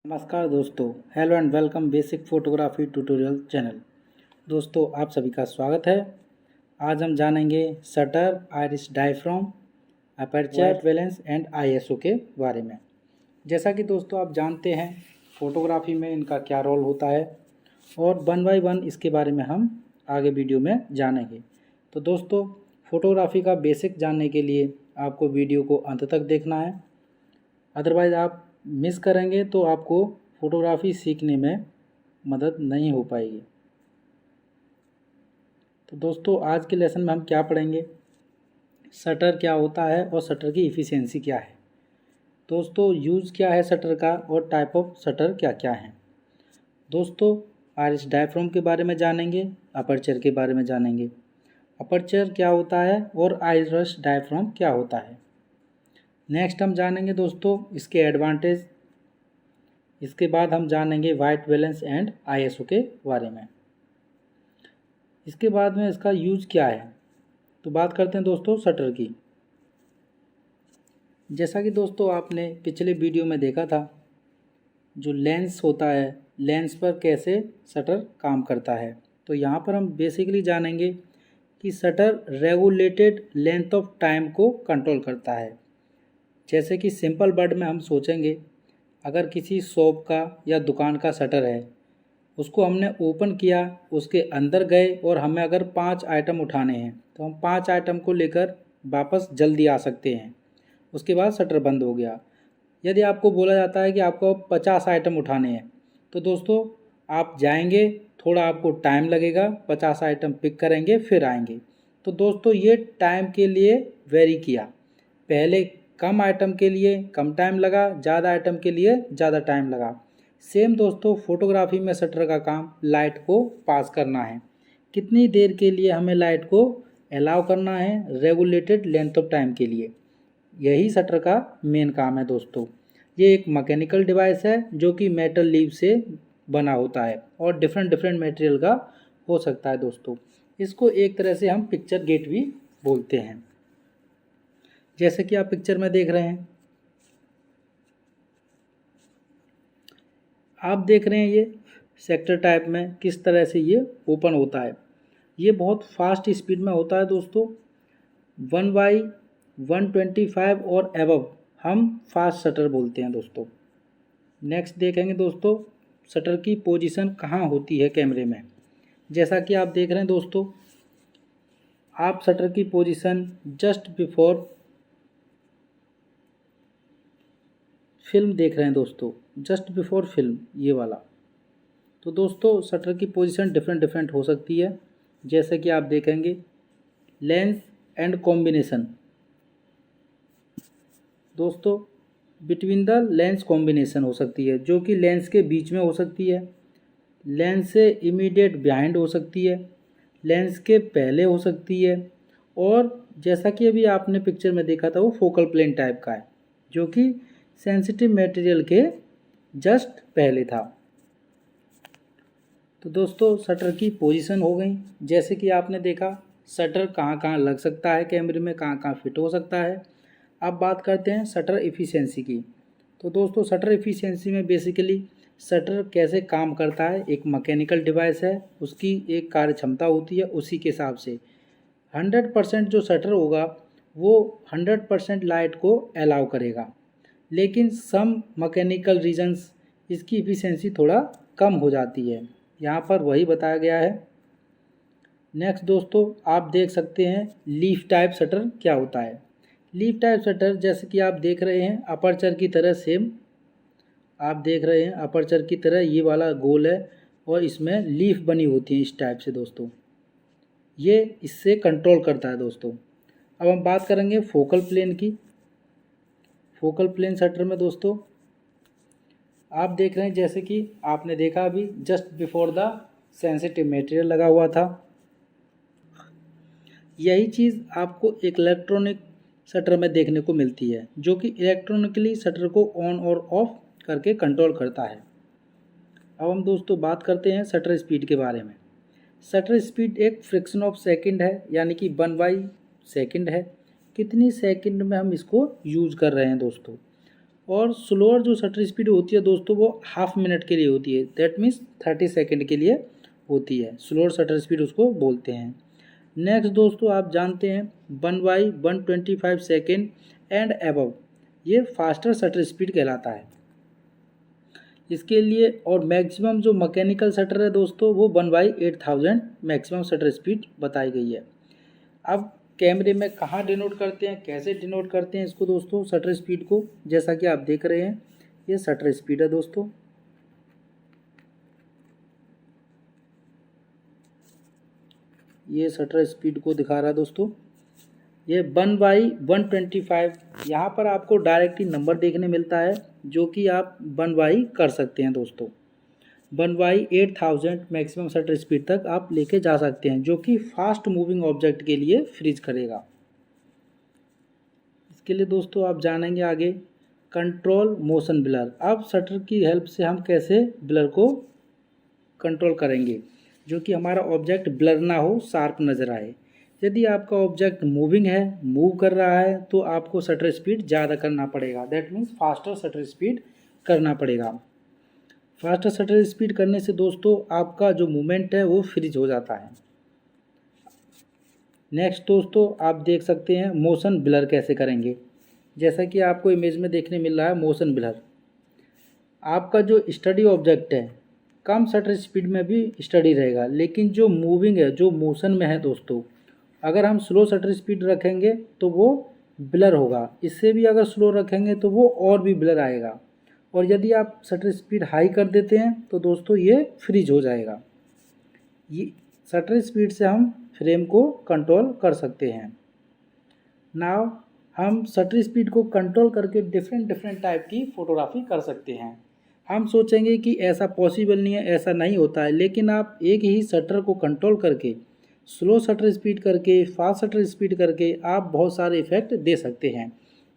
नमस्कार दोस्तों, hello and welcome basic photography tutorial channel. दोस्तों आप सभी का स्वागत है। आज हम जानेंगे shutter, iris diaphragm, aperture, white balance and ISO के बारे में। जैसा कि दोस्तों आप जानते हैं फोटोग्राफी में इनका क्या रोल होता है और वन बाय वन इसके बारे में हम आगे वीडियो में जानेंगे। तो दोस्तों फोटोग्राफी का बेसिक जानने के लिए आपको वीडियो को अंत तक देखना है, अदरवाइज़ आप मिस करेंगे तो आपको फ़ोटोग्राफी सीखने में मदद नहीं हो पाएगी। तो दोस्तों आज के लेसन में हम क्या पढ़ेंगे, शटर क्या होता है और शटर की इफ़िशियंसी क्या है। दोस्तों यूज़ क्या है शटर का और टाइप ऑफ शटर क्या क्या हैं। दोस्तों आइरिस डायफ्राम के बारे में जानेंगे, अपर्चर के बारे में जानेंगे, अपर्चर क्या होता है और आइरिस डायफ्राम क्या होता है। नेक्स्ट हम जानेंगे दोस्तों इसके एडवांटेज। इसके बाद हम जानेंगे वाइट बैलेंस एंड आईएसओ के बारे में। इसके बाद में इसका यूज़ क्या है। तो बात करते हैं दोस्तों शटर की। जैसा कि दोस्तों आपने पिछले वीडियो में देखा था, जो लेंस होता है, लेंस पर कैसे शटर काम करता है। तो यहाँ पर हम बेसिकली जानेंगे कि shutter regulated length of time को कंट्रोल करता है। जैसे कि सिंपल वर्ड में हम सोचेंगे, अगर किसी शॉप का या दुकान का शटर है, उसको हमने ओपन किया, उसके अंदर गए और हमें अगर 5 आइटम उठाने हैं तो हम 5 आइटम को लेकर वापस जल्दी आ सकते हैं। उसके बाद शटर बंद हो गया। यदि आपको बोला जाता है कि आपको 50 आइटम उठाने हैं तो दोस्तों आप जाएंगे, थोड़ा आपको टाइम लगेगा, 50 आइटम पिक करेंगे फिर आएंगे। तो दोस्तों ये टाइम के लिए वेरी किया, पहले कम आइटम के लिए कम टाइम लगा, ज़्यादा आइटम के लिए ज़्यादा टाइम लगा। सेम दोस्तों फोटोग्राफी में शटर का काम लाइट को पास करना है। कितनी देर के लिए हमें लाइट को अलाउ करना है, रेगुलेटेड लेंथ ऑफ टाइम के लिए। यही शटर का मेन काम है दोस्तों। ये एक मैकेनिकल डिवाइस है जो कि मेटल लीव से बना होता है और डिफरेंट मटेरियल का हो सकता है दोस्तों। इसको एक तरह से हम पिक्चर गेट भी बोलते हैं। जैसे कि आप पिक्चर में देख रहे हैं, आप देख रहे हैं ये सेक्टर टाइप में किस तरह से ये ओपन होता है। ये बहुत फास्ट स्पीड में होता है दोस्तों। 1/125 और एबव हम फास्ट शटर बोलते हैं दोस्तों। नेक्स्ट देखेंगे दोस्तों शटर की पोजीशन कहाँ होती है कैमरे में। जैसा कि आप देख रहे हैं दोस्तों, आप शटर की पोजीशन जस्ट बिफोर फिल्म देख रहे हैं दोस्तों, जस्ट बिफोर फिल्म ये वाला। तो दोस्तों शटर की पोजीशन डिफरेंट हो सकती है। जैसे कि आप देखेंगे लेंस एंड कॉम्बिनेशन, दोस्तों बिटवीन द लेंस कॉम्बिनेशन हो सकती है, जो कि लेंस के बीच में हो सकती है, लेंस से इमीडिएट बिहाइंड हो सकती है, लेंस के पहले हो सकती है, और जैसा कि अभी आपने पिक्चर में देखा था वो फोकल प्लेन टाइप का है, जो कि सेंसिटिव मटेरियल के जस्ट पहले था। तो दोस्तों शटर की पोजीशन हो गई। जैसे कि आपने देखा शटर कहाँ कहाँ लग सकता है कैमरे में, कहाँ कहाँ फिट हो सकता है। अब बात करते हैं शटर इफ़िशियंसी की। तो दोस्तों शटर इफ़िशियंसी में बेसिकली शटर कैसे काम करता है, एक मैकेनिकल डिवाइस है, उसकी एक कार्य क्षमता होती है, उसी के हिसाब से 100% जो शटर होगा वो 100% लाइट को अलाउ करेगा। लेकिन सम मैकेनिकल रीजंस इसकी इफ़िशियंसी थोड़ा कम हो जाती है, यहाँ पर वही बताया गया है। नेक्स्ट दोस्तों आप देख सकते हैं लीफ टाइप शटर क्या होता है। लीफ टाइप शटर जैसे कि आप देख रहे हैं अपर्चर की तरह, सेम आप देख रहे हैं अपर्चर की तरह ये वाला गोल है और इसमें लीफ बनी होती है इस टाइप से दोस्तों। ये इससे कंट्रोल करता है दोस्तों। अब हम बात करेंगे फोकल प्लेन की। फोकल प्लेन शटर में दोस्तों आप देख रहे हैं, जैसे कि आपने देखा अभी just before the sensitive material लगा हुआ था। यही चीज़ आपको एक इलेक्ट्रॉनिक शटर में देखने को मिलती है, जो कि इलेक्ट्रॉनिकली शटर को ऑन और ऑफ करके कंट्रोल करता है। अब हम दोस्तों बात करते हैं शटर स्पीड के बारे में। शटर स्पीड एक फ्रैक्शन ऑफ सेकंड है, यानी कि 1/2 सेकंड है। कितनी सेकंड में हम इसको यूज़ कर रहे हैं दोस्तों। और स्लोअर जो शटर स्पीड होती है दोस्तों वो हाफ मिनट के लिए होती है, दैट मीन्स 30 सेकेंड के लिए होती है, स्लोअर शटर स्पीड उसको बोलते हैं। नेक्स्ट दोस्तों आप जानते हैं 1/125 सेकेंड एंड अबव, ये फास्टर शटर स्पीड कहलाता है इसके लिए। और मैक्सिमम जो मैकेनिकल शटर है दोस्तों वो 1/8000 मैक्सिमम शटर स्पीड बताई गई है। अब कैमरे में कहाँ डिनोट करते हैं, कैसे डिनोट करते हैं इसको दोस्तों शटर स्पीड को, जैसा कि आप देख रहे हैं ये शटर स्पीड है दोस्तों। ये शटर स्पीड को दिखा रहा है दोस्तों, ये 1/125। यहाँ पर आपको डायरेक्ट ही नंबर देखने मिलता है जो कि आप 1/, कर सकते हैं दोस्तों। 1/8000 मैक्सिमम शटर स्पीड तक आप लेके जा सकते हैं, जो कि फास्ट मूविंग ऑब्जेक्ट के लिए फ्रीज करेगा। इसके लिए दोस्तों आप जानेंगे आगे कंट्रोल मोशन ब्लर। अब शटर की हेल्प से हम कैसे ब्लर को कंट्रोल करेंगे, जो कि हमारा ऑब्जेक्ट ब्लर ना हो, शार्प नज़र आए। यदि आपका ऑब्जेक्ट मूविंग है, मूव कर रहा है, तो आपको शटर स्पीड ज़्यादा करना पड़ेगा, that means faster shutter speed करना पड़ेगा। फास्टर शटर स्पीड करने से दोस्तों आपका जो मूवमेंट है वो फ्रीज हो जाता है। नेक्स्ट दोस्तों आप देख सकते हैं मोशन ब्लर कैसे करेंगे, जैसा कि आपको इमेज में देखने मिल रहा है मोशन ब्लर। आपका जो स्टडी ऑब्जेक्ट है कम शटर स्पीड में भी स्टडी रहेगा, लेकिन जो मूविंग है, जो मोशन में है दोस्तों, अगर हम स्लो शटर स्पीड रखेंगे तो वो ब्लर होगा, इससे भी अगर स्लो रखेंगे तो वो और भी ब्लर आएगा। और यदि आप शटर स्पीड हाई कर देते हैं तो दोस्तों ये फ्रीज हो जाएगा। ये शटर स्पीड से हम फ्रेम को कंट्रोल कर सकते हैं। नाउ हम शटर स्पीड को कंट्रोल करके डिफरेंट टाइप की फ़ोटोग्राफी कर सकते हैं। हम सोचेंगे कि ऐसा पॉसिबल नहीं है, ऐसा नहीं होता है, लेकिन आप एक ही शटर को कंट्रोल करके, स्लो शटर स्पीड करके, फास्ट शटर स्पीड करके आप बहुत सारे इफ़ेक्ट दे सकते हैं।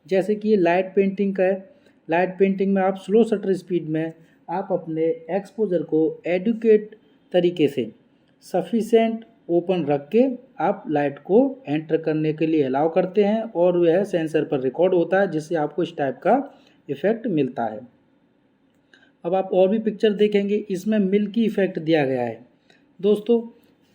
जैसे कि ये लाइट पेंटिंग का है। लाइट पेंटिंग में आप स्लो शटर स्पीड में आप अपने एक्सपोजर को एडुकेट तरीके से सफिशेंट ओपन रख के आप लाइट को एंटर करने के लिए अलाउ करते हैं, और वह सेंसर पर रिकॉर्ड होता है, जिससे आपको इस टाइप का इफ़ेक्ट मिलता है। अब आप और भी पिक्चर देखेंगे, इसमें मिल्की इफ़ेक्ट दिया गया है दोस्तों।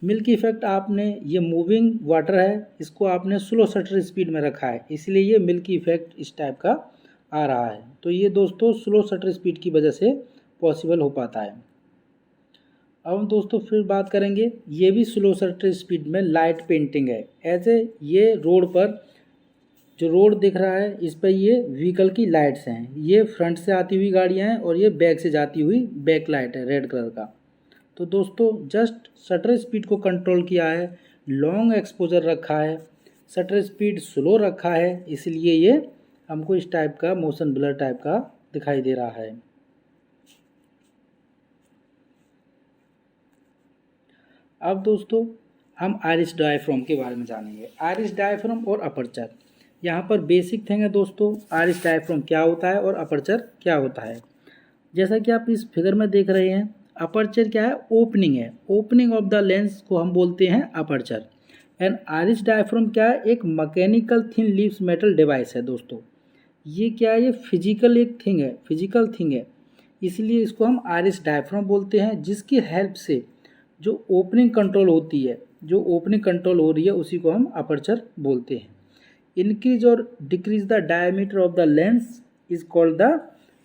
मिल्की इफ़ेक्ट आपने, ये मूविंग वाटर है, इसको आपने स्लो शटर स्पीड में रखा है, इसलिए ये मिल्की इफ़ेक्ट इस टाइप का आ रहा है। तो ये दोस्तों स्लो शटर स्पीड की वजह से पॉसिबल हो पाता है। अब हम दोस्तों फिर बात करेंगे, ये भी स्लो शटर स्पीड में लाइट पेंटिंग है। ऐसे ये रोड पर जो रोड दिख रहा है इस पर ये व्हीकल की लाइट्स हैं, ये फ्रंट से आती हुई गाड़ियां हैं और ये बैक से जाती हुई बैक लाइट है रेड कलर का। तो दोस्तों जस्ट शटर स्पीड को कंट्रोल किया है, लॉन्ग एक्सपोजर रखा है, शटर स्पीड स्लो रखा है, इसलिए ये हमको इस टाइप का मोशन ब्लर टाइप का दिखाई दे रहा है। अब दोस्तों हम आइरिस डायाफ्राम के बारे में जानेंगे। आइरिस डायाफ्राम और अपर्चर, यहाँ पर बेसिक थिंग है दोस्तों, आइरिस डायाफ्राम क्या होता है और अपर्चर क्या होता है। जैसा कि आप इस फिगर में देख रहे हैं, अपर्चर क्या है, ओपनिंग है, ओपनिंग ऑफ द लेंस को हम बोलते हैं अपर्चर। एंड आइरिस डायाफ्राम क्या है, एक mechanical thin leaves metal device है दोस्तों। ये क्या है, ये फिजिकल एक थिंग है, फिजिकल थिंग है, इसलिए इसको हम आइरिस डायाफ्राम बोलते हैं, जिसकी हेल्प से जो ओपनिंग कंट्रोल होती है, जो ओपनिंग कंट्रोल हो रही है, उसी को हम अपर्चर बोलते हैं। इंक्रीज और decrease the diameter of the lens is called the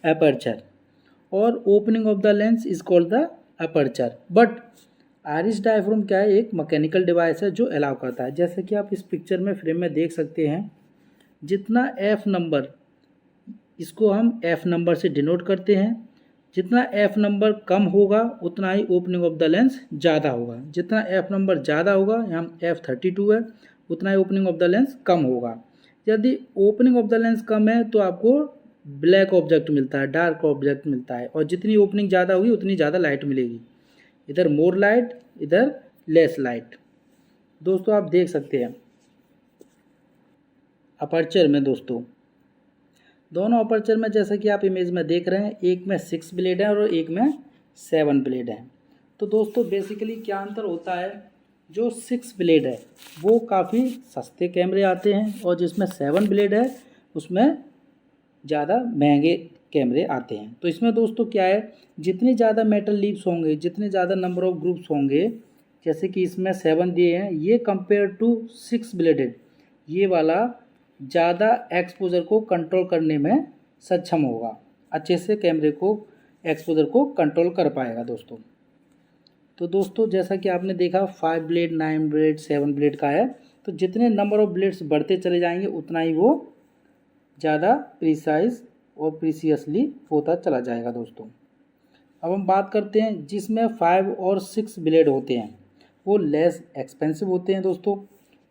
aperture, और opening of the lens is called the aperture. But iris diaphragm क्या है, एक मैकेनिकल डिवाइस है जो अलाउ करता है। जैसे कि आप इस पिक्चर में फ्रेम में देख सकते हैं, जितना एफ नंबर, इसको हम एफ नंबर से डिनोट करते हैं, जितना एफ नंबर कम होगा उतना ही ओपनिंग ऑफ द लेंस ज़्यादा होगा, जितना एफ नंबर ज़्यादा होगा, यहाँ F32 है, उतना ही ओपनिंग ऑफ द लेंस कम होगा। यदि ओपनिंग ऑफ द लेंस कम है तो आपको ब्लैक ऑब्जेक्ट मिलता है, डार्क ऑब्जेक्ट मिलता है, और जितनी ओपनिंग ज़्यादा होगी उतनी ज़्यादा लाइट मिलेगी, इधर मोर लाइट इधर लेस लाइट। दोस्तों आप देख सकते हैं अपर्चर में दोस्तों, दोनों अपर्चर में जैसा कि आप इमेज में देख रहे हैं, एक में 6 ब्लेड है और एक में 7 ब्लेड है। तो दोस्तों बेसिकली क्या अंतर होता है, जो 6 ब्लेड है वो काफ़ी सस्ते कैमरे आते हैं, और जिसमें 7 ब्लेड है उसमें ज़्यादा महंगे कैमरे आते हैं। तो इसमें दोस्तों क्या है, जितनी ज़्यादा मेटल लीव्स होंगे, जितने ज़्यादा नंबर ऑफ ग्रुप्स होंगे, जैसे कि इसमें 7 दिए हैं, ये कंपेयर टू 6 ब्लेडेड, ये वाला ज़्यादा एक्सपोजर को कंट्रोल करने में सक्षम होगा, अच्छे से कैमरे को एक्सपोजर को कंट्रोल कर पाएगा दोस्तों। तो दोस्तों जैसा कि आपने देखा 5 ब्लेड, 9 ब्लेड, 7 ब्लेड का है, तो जितने नंबर ऑफ ब्लेड्स बढ़ते चले जाएंगे उतना ही वो ज़्यादा प्रिसाइज और प्रीसियसली होता चला जाएगा दोस्तों। अब हम बात करते हैं जिसमें 5 और 6 ब्लेड होते हैं वो लेस एक्सपेंसिव होते हैं दोस्तों,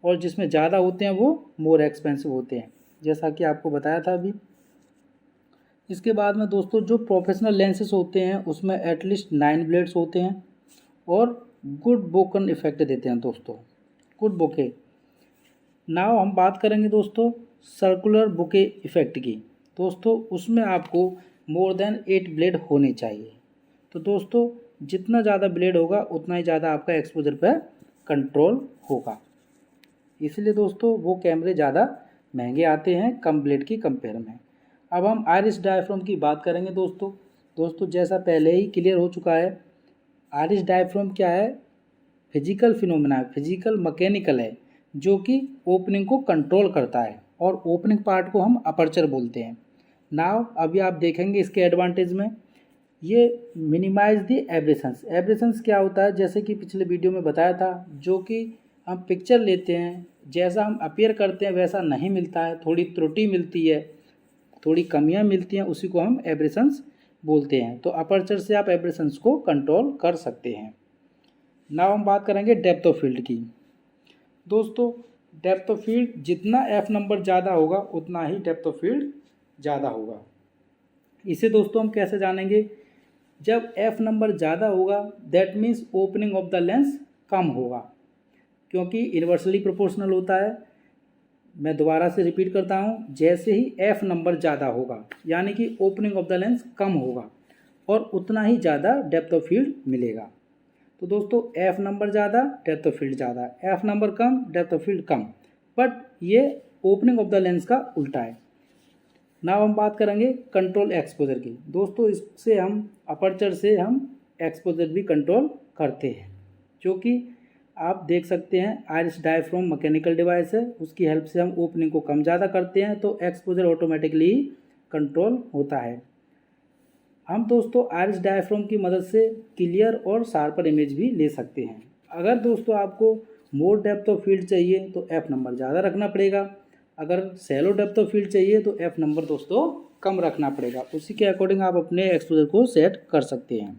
और जिसमें ज़्यादा होते हैं वो मोर एक्सपेंसिव होते हैं, जैसा कि आपको बताया था अभी। इसके बाद में दोस्तों जो प्रोफेशनल लेंसेज होते हैं उसमें एटलीस्ट 9 ब्लेड्स होते हैं और गुड बोकन इफेक्ट देते हैं दोस्तों, गुड बोके। नाउ हम बात करेंगे दोस्तों सर्कुलर बुके इफेक्ट की। दोस्तों उसमें आपको मोर देन 8 ब्लेड होने चाहिए। तो दोस्तों जितना ज़्यादा ब्लेड होगा उतना ही ज़्यादा आपका एक्सपोजर पर कंट्रोल होगा, इसलिए दोस्तों वो कैमरे ज़्यादा महंगे आते हैं कम ब्लेड की कंपेयर में। अब हम आइरिस डायफ्राम की बात करेंगे दोस्तों जैसा पहले ही क्लियर हो चुका है, आइरिस डायफ्राम क्या है, फिजिकल फिनोमेना है, फिजिकल मैकेनिकल है, जो कि ओपनिंग को कंट्रोल करता है और ओपनिंग पार्ट को हम अपर्चर बोलते हैं। नाउ अभी आप देखेंगे इसके एडवांटेज में, ये मिनिमाइज द एब्रेशंस। एब्रेशंस क्या होता है, जैसे कि पिछले वीडियो में बताया था, जो कि हम पिक्चर लेते हैं जैसा हम अपीयर करते हैं वैसा नहीं मिलता है, थोड़ी त्रुटि मिलती है, थोड़ी कमियां मिलती हैं, उसी को हम एब्रेशंस बोलते हैं। तो अपर्चर से आप एब्रेशंस को कंट्रोल कर सकते हैं। नाउ हम बात करेंगे डेप्थ ऑफ फील्ड की। दोस्तों डेप्थ ऑफ फील्ड जितना एफ नंबर ज़्यादा होगा उतना ही डेप्थ ऑफ फील्ड ज़्यादा होगा। इसे दोस्तों हम कैसे जानेंगे, जब एफ नंबर ज़्यादा होगा that means opening of the lens कम होगा, क्योंकि इन्वर्सली प्रोपोर्शनल होता है। मैं दोबारा से रिपीट करता हूँ, जैसे ही एफ नंबर ज़्यादा होगा यानी कि ओपनिंग ऑफ द लेंस कम होगा और उतना ही ज़्यादा डेप्थ ऑफ फील्ड मिलेगा। तो दोस्तों एफ नंबर ज़्यादा डेप्थ ऑफ फील्ड ज़्यादा, F number come depth of field come, but ये ओपनिंग ऑफ द लेंस का उल्टा है। नाउ हम बात करेंगे कंट्रोल एक्सपोजर की। दोस्तों इससे हम अपर्चर से हम एक्सपोजर भी कंट्रोल करते हैं, जो कि आप देख सकते हैं आइरिस डायफ्राम मैकेनिकल डिवाइस है, उसकी हेल्प से हम ओपनिंग को कम ज़्यादा करते हैं तो एक्सपोजर ऑटोमेटिकली कंट्रोल होता है। हम दोस्तों आइरिस डायफ्राम की मदद से क्लियर और शार्पर इमेज भी ले सकते हैं। अगर दोस्तों आपको मोर डेप्थ ऑफ फील्ड चाहिए तो एफ नंबर ज़्यादा रखना पड़ेगा, अगर सैलो डेप्थ ऑफ फील्ड चाहिए तो एफ नंबर दोस्तों कम रखना पड़ेगा। उसी के अकॉर्डिंग आप अपने एक्सपोजर को सेट कर सकते हैं।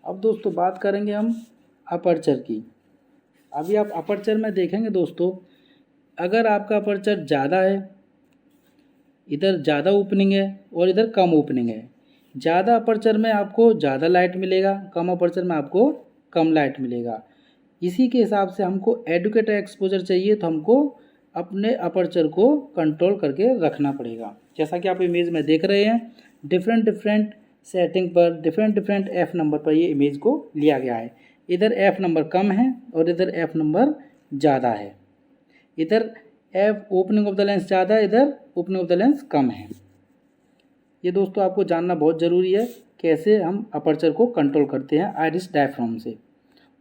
अब दोस्तों बात करेंगे हम अपर्चर की। अभी आप अपर्चर में देखेंगे दोस्तों, अगर आपका अपर्चर ज़्यादा है, इधर ज़्यादा ओपनिंग है और इधर कम ओपनिंग है, ज़्यादा अपर्चर में आपको ज़्यादा लाइट मिलेगा, कम अपर्चर में आपको कम लाइट मिलेगा। इसी के हिसाब से हमको एडुकेट एक्सपोजर चाहिए तो हमको अपने अपर्चर को कंट्रोल करके रखना पड़ेगा। जैसा कि आप इमेज में देख रहे हैं, डिफरेंट सेटिंग पर डिफरेंट एफ नंबर पर ये इमेज को लिया गया है। इधर एफ नंबर कम है और इधर एफ नंबर ज़्यादा है, इधर F opening of the lens ज़्यादा है, इधर ओपनिंग ऑफ द लेंस कम है। ये दोस्तों आपको जानना बहुत ज़रूरी है कैसे हम अपर्चर को कंट्रोल करते हैं आइरिस डायफ्राम से,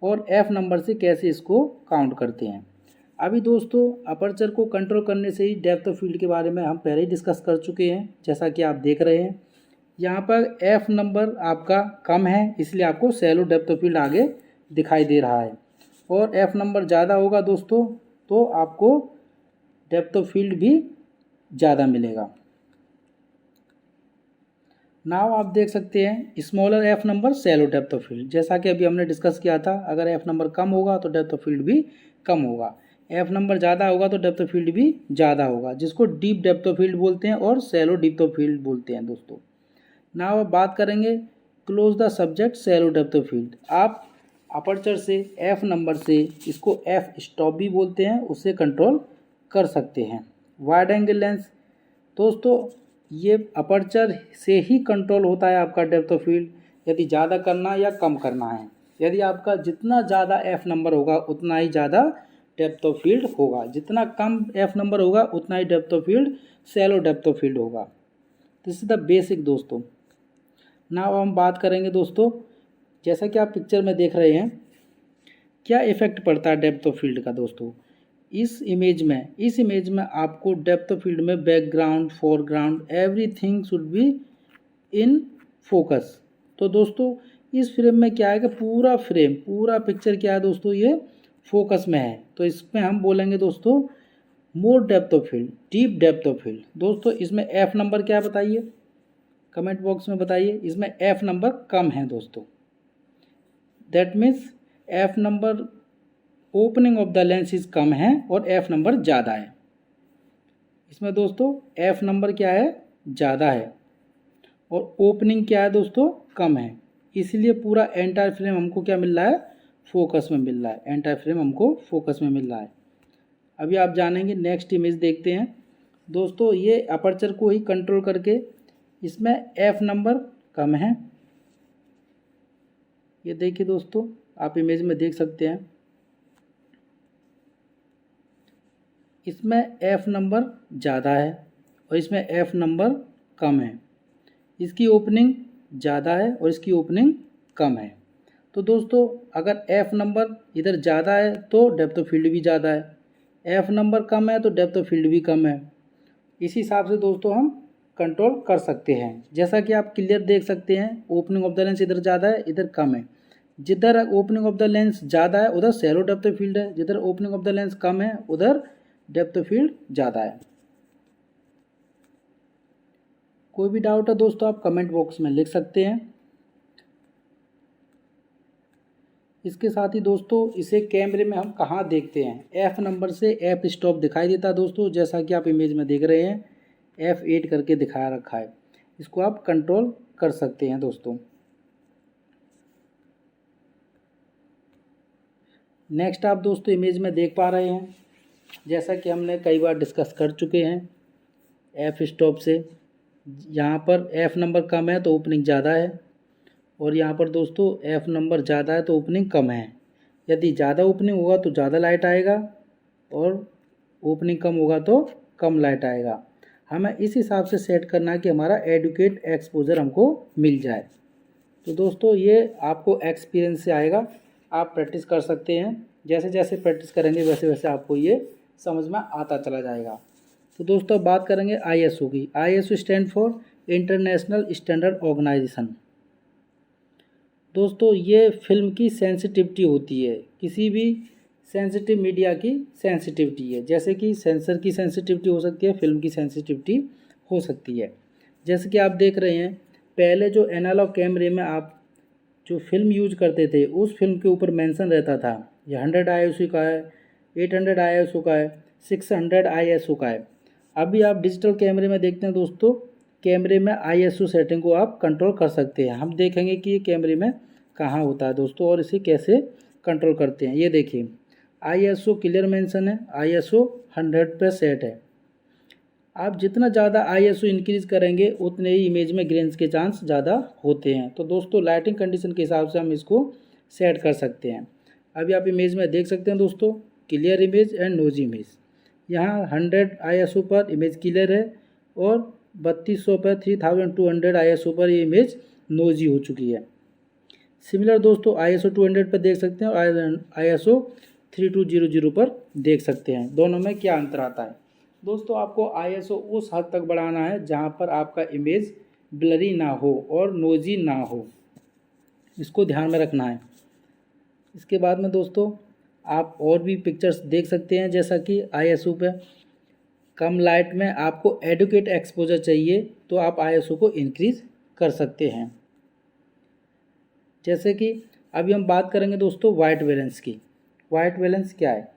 और एफ नंबर से कैसे इसको काउंट करते हैं। अभी दोस्तों अपर्चर को कंट्रोल करने से ही डेप्थ ऑफ फील्ड के बारे में हम पहले ही डिस्कस कर चुके हैं। जैसा कि आप देख रहे हैं यहाँ पर एफ नंबर आपका कम है, इसलिए आपको सैलो डेप्थ ऑफ फील्ड आगे दिखाई दे रहा है, और एफ नंबर ज़्यादा होगा दोस्तों तो आपको डेप्थ ऑफ फील्ड भी ज़्यादा मिलेगा। नाउ आप देख सकते हैं smaller f number shallow depth of field, जैसा कि अभी हमने डिस्कस किया था, अगर एफ नंबर कम होगा तो डेप्थ ऑफ फील्ड भी कम होगा, एफ नंबर ज़्यादा होगा तो डेप्थ ऑफ फील्ड भी ज़्यादा होगा, जिसको डीप डेप्थ ऑफ फील्ड बोलते हैं और सैलो डेप्थ ऑफ फील्ड बोलते हैं दोस्तों। नाउ अब बात करेंगे close the subject shallow depth of field. आप अपर्चर से एफ नंबर से, इसको एफ स्टॉप भी बोलते हैं, उससे कंट्रोल कर सकते हैं। वाइड एंगल लेंस दोस्तों ये अपर्चर से ही कंट्रोल होता है आपका डेप्थ ऑफ फील्ड, यदि ज़्यादा करना या कम करना है। यदि आपका जितना ज़्यादा एफ नंबर होगा उतना ही ज़्यादा डेप्थ ऑफ फील्ड होगा, जितना कम एफ नंबर होगा उतना ही depth of field shallow depth of field होगा। दिस इज द बेसिक दोस्तों। नाउ हम बात करेंगे दोस्तों, जैसा कि आप पिक्चर में देख रहे हैं क्या इफेक्ट पड़ता है डेप्थ ऑफ फील्ड का दोस्तों। इस इमेज में आपको डेप्थ ऑफ फील्ड में background, foreground, everything should be in focus. तो दोस्तों इस फ्रेम में क्या है कि पूरा पिक्चर क्या है दोस्तों, ये फोकस में है। तो इसमें हम बोलेंगे दोस्तों मोर depth of field, deep depth of field. दोस्तों इसमें एफ नंबर क्या बताइए, कमेंट बॉक्स में बताइए। इसमें एफ नंबर कम है दोस्तों, that means F number opening of the lens is come है और एफ नंबर ज़्यादा है। इसमें दोस्तों एफ नंबर क्या है, ज़्यादा है, और ओपनिंग क्या है दोस्तों, कम है। इसलिए पूरा एंटायर फ्रेम हमको क्या मिल रहा है, फोकस में मिल रहा है। एंटायर फ्रेम हमको फोकस में मिल रहा है। अभी आप जानेंगे, नेक्स्ट इमेज देखते हैं दोस्तों। ये अपर्चर को ही कंट्रोल करके इसमें एफ नंबर कम है। ये देखिए दोस्तों, आप इमेज में देख सकते हैं इसमें एफ नंबर ज़्यादा है और इसमें एफ नंबर कम है। इसकी ओपनिंग ज़्यादा है और इसकी ओपनिंग कम है। तो दोस्तों अगर एफ नंबर इधर ज़्यादा है तो डेप्थ ऑफ फील्ड भी ज़्यादा है, एफ नंबर कम है तो डेप्थ ऑफ फील्ड भी कम है। इस हिसाब से दोस्तों हम कंट्रोल कर सकते हैं। जैसा कि आप क्लियर देख सकते हैं, ओपनिंग ऑफ द लेंस इधर ज़्यादा है, इधर कम है। जिधर ओपनिंग ऑफ द लेंस ज़्यादा है उधर शैलो डेप्थ ऑफ फील्ड है, जिधर ओपनिंग ऑफ द लेंस कम है उधर डेप्थ ऑफ फील्ड ज़्यादा है। कोई भी डाउट है दोस्तों आप कमेंट बॉक्स में लिख सकते हैं। इसके साथ ही दोस्तों इसे कैमरे में हम कहाँ देखते हैं, एफ नंबर से एफ स्टॉप दिखाई देता है दोस्तों, जैसा कि आप इमेज में देख रहे हैं F8 करके दिखाया रखा है। इसको आप कंट्रोल कर सकते हैं दोस्तों। नेक्स्ट आप दोस्तों इमेज में देख पा रहे हैं, जैसा कि हमने कई बार डिस्कस कर चुके हैं, एफ स्टॉप से यहाँ पर एफ नंबर कम है तो ओपनिंग ज़्यादा है, और यहाँ पर दोस्तों एफ नंबर ज़्यादा है तो ओपनिंग कम है। यदि ज़्यादा ओपनिंग होगा तो ज़्यादा लाइट आएगा और ओपनिंग कम होगा तो कम लाइट आएगा। हमें इस हिसाब से सेट करना है कि हमारा एडुकेट एक्सपोजर हमको मिल जाए। तो दोस्तों ये आपको एक्सपीरियंस से आएगा, आप प्रैक्टिस कर सकते हैं। जैसे जैसे प्रैक्टिस करेंगे वैसे वैसे आपको ये समझ में आता चला जाएगा। तो दोस्तों अब बात करेंगे ISO की। ISO stand for international standard organization. दोस्तों ये फिल्म की सेंसिटिविटी होती है, किसी भी सेंसिटिव मीडिया की सेंसिटिविटी है। जैसे कि सेंसर की सेंसिटिविटी हो सकती है, फिल्म की सेंसिटिविटी हो सकती है। जैसे कि आप देख रहे हैं, पहले जो एनालॉग कैमरे में आप जो फिल्म यूज करते थे उस फिल्म के ऊपर मेंशन रहता था ये 100 ISO का है, 800 ISO का है, 600 ISO का है। अभी आप डिजिटल कैमरे में देखते हैं दोस्तों, कैमरे में ISO सेटिंग को आप कंट्रोल कर सकते हैं। हम देखेंगे कि ये कैमरे में कहाँ होता है दोस्तों और इसे कैसे कंट्रोल करते हैं। ये देखिए ISO क्लियर मेंशन है, ISO 100 पे सेट है। आप जितना ज़्यादा ISO इंक्रीज करेंगे उतने ही इमेज में ग्रेन्स के चांस ज़्यादा होते हैं। तो दोस्तों लाइटिंग कंडीशन के हिसाब से हम इसको सेट कर सकते हैं। अभी आप इमेज में देख सकते हैं दोस्तों, clear image and nosy image. यहाँ 100 ISO पर इमेज क्लियर है और 3200 पर 3200 ISO पर ये इमेज नोजी हो चुकी है। सिमिलर दोस्तों ISO 200 पर देख सकते हैं और ISO 3200 पर देख सकते हैं। दोनों में क्या अंतर आता है दोस्तों। आपको ISO उस हद तक बढ़ाना है जहाँ पर आपका इमेज ब्लरी ना हो और नोजी ना हो, इसको ध्यान में रखना है। इसके बाद में दोस्तों आप और भी पिक्चर्स देख सकते हैं, जैसा कि ISO पे कम लाइट में आपको एडुकेट एक्सपोजर चाहिए तो आप ISO को इंक्रीज कर सकते हैं। जैसे कि अभी हम बात करेंगे दोस्तों वाइट बैलेंस की। वाइट बैलेंस क्या है?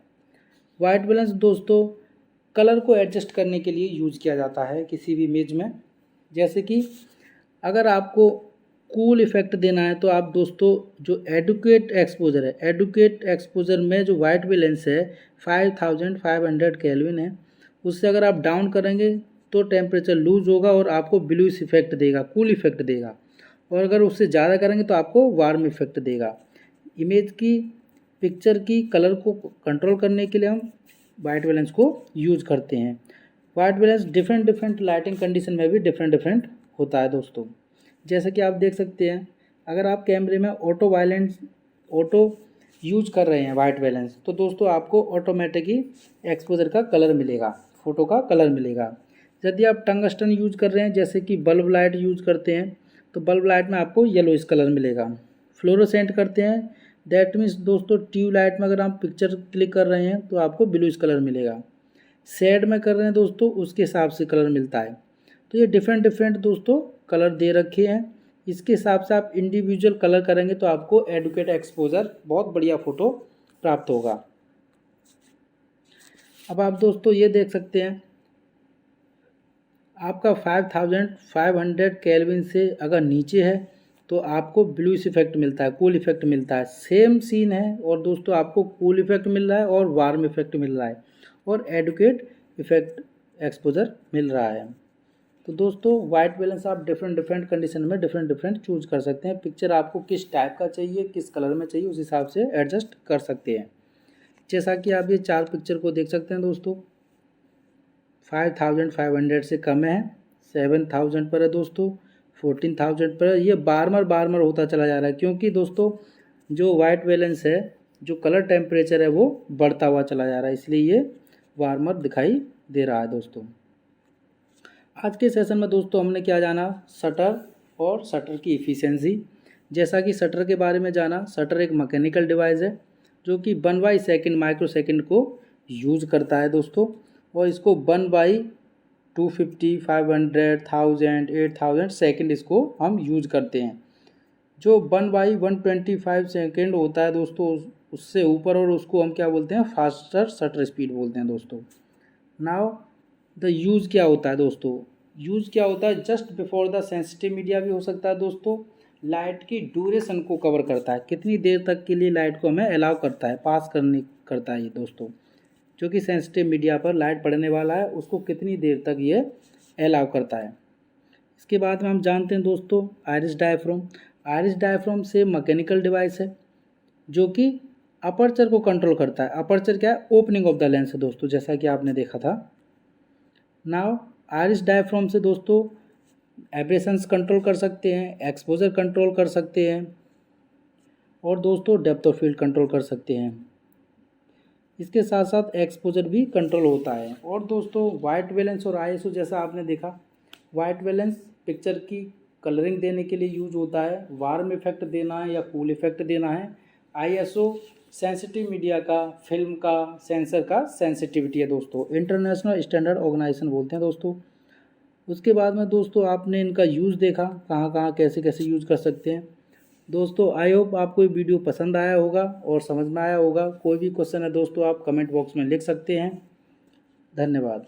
वाइट बैलेंस दोस्तों कलर को एडजस्ट करने के लिए यूज किया जाता है किसी भी इमेज में। जैसे कि अगर आपको कूल इफेक्ट देना है तो आप दोस्तों जो एडुकेट एक्सपोजर है, एडुकेट एक्सपोजर में जो वाइट बैलेंस है 5500 केल्विन है, उससे अगर आप डाउन करेंगे तो टेम्परेचर लूज होगा और आपको ब्लूइश इफेक्ट देगा, कूल इफेक्ट देगा। और अगर उससे ज़्यादा करेंगे तो आपको वार्म इफेक्ट देगा। इमेज की पिक्चर की कलर को कंट्रोल करने के लिए हम वाइट बैलेंस को यूज करते हैं। White balance different different lighting condition में भी डिफरेंट डिफरेंट होता है दोस्तों। जैसे कि आप देख सकते हैं, अगर आप कैमरे में ऑटो यूज कर रहे हैं वाइट बैलेंस, तो दोस्तों आपको ऑटोमेटिकली एक्सपोजर का कलर मिलेगा, फ़ोटो का कलर मिलेगा। यदि आप टंगस्टन यूज कर रहे हैं, जैसे कि बल्ब लाइट यूज करते हैं, तो बल्ब लाइट में आपको येलोइश कलर मिलेगा। फ्लोरोसेंट करते हैं, दैट मीन्स दोस्तों ट्यूब लाइट में अगर आप पिक्चर क्लिक कर रहे हैं तो आपको ब्लूइश कलर मिलेगा। शेड में कर रहे हैं दोस्तों, उसके हिसाब से कलर मिलता है। तो ये डिफरेंट डिफरेंट दोस्तों कलर दे रखे हैं, इसके हिसाब से आप इंडिविजुअल कलर करेंगे तो आपको एडुकेट एक्सपोजर बहुत बढ़िया फ़ोटो प्राप्त होगा। अब आप दोस्तों ये देख सकते हैं, आपका 5500 केल्विन से अगर नीचे है तो आपको ब्लूइश इफेक्ट मिलता है, कूल इफेक्ट मिलता है। सेम सीन है और दोस्तों आपको कूल इफेक्ट मिल रहा है और वार्म इफेक्ट मिल रहा है और एडुकेट इफेक्ट एक्सपोजर मिल रहा है। तो दोस्तों वाइट बैलेंस आप डिफरेंट डिफरेंट कंडीशन में डिफरेंट डिफरेंट चूज कर सकते हैं। पिक्चर आपको किस टाइप का चाहिए, किस कलर में चाहिए, उस हिसाब से एडजस्ट कर सकते हैं। जैसा कि आप ये 4 पिक्चर को देख सकते हैं दोस्तों, 5500 से कम है, 7000 पर है दोस्तों, 14000 पर है। ये बार बार होता चला जा रहा है, क्योंकि दोस्तों जो वाइट बैलेंस है, जो कलर टेम्परेचर है वो बढ़ता हुआ चला जा रहा है, इसलिए ये वार्मर दिखाई दे रहा है दोस्तों। आज के सेशन में दोस्तों हमने क्या जाना, शटर और शटर की इफ़िशियंसी। जैसा कि शटर के बारे में जाना, शटर एक मैकेनिकल डिवाइस है जो कि 1/2 माइक्रो सेकेंड को यूज़ करता है दोस्तों, और इसको 1/250, 500, 1000, 8000 सेकेंड इसको हम यूज करते हैं। जो 1/125 सेकेंड होता है दोस्तों, उससे ऊपर और उसको हम क्या बोलते हैं, फास्टर शटर स्पीड बोलते हैं दोस्तों। नाउ द यूज़ क्या होता है दोस्तों, यूज़ क्या होता है, just before the sensitive media भी हो सकता है दोस्तों। लाइट की ड्यूरेशन को कवर करता है, कितनी देर तक के लिए लाइट को हमें अलाउ करता है, पास करता है ये दोस्तों। जो कि सेंसिटिव मीडिया पर लाइट पड़ने वाला है उसको कितनी देर तक ये अलाउ करता है। इसके बाद में हम जानते हैं दोस्तों आइरिस डायफ्राम। आइरिस डायफ्राम से मैकेनिकल डिवाइस है जो कि अपर्चर को कंट्रोल करता है। अपर्चर क्या है, ओपनिंग ऑफ द लेंस है दोस्तों, जैसा कि आपने देखा था। नाउ आइरिस डायफ्राम से दोस्तों एब्रेशंस कंट्रोल कर सकते हैं, एक्सपोजर कंट्रोल कर सकते हैं और दोस्तों डेप्थ ऑफ फील्ड कंट्रोल कर सकते हैं। इसके साथ साथ एक्सपोजर भी कंट्रोल होता है। और दोस्तों वाइट बैलेंस और आईएसओ, जैसा आपने देखा, वाइट बैलेंस पिक्चर की कलरिंग देने के लिए यूज होता है, वार्म इफेक्ट देना है या कूल इफेक्ट देना है। आईएसओ सेंसिटिव मीडिया का, फिल्म का, सेंसर का सेंसिटिविटी है दोस्तों, इंटरनेशनल स्टैंडर्ड ऑर्गेनाइजेशन बोलते हैं दोस्तों। उसके बाद में दोस्तों आपने इनका यूज़ देखा, कहाँ कहाँ कैसे कैसे यूज़ कर सकते हैं। दोस्तों आई होप आपको ये वीडियो पसंद आया होगा और समझ में आया होगा। कोई भी क्वेश्चन है दोस्तों आप कमेंट बॉक्स में लिख सकते हैं। धन्यवाद।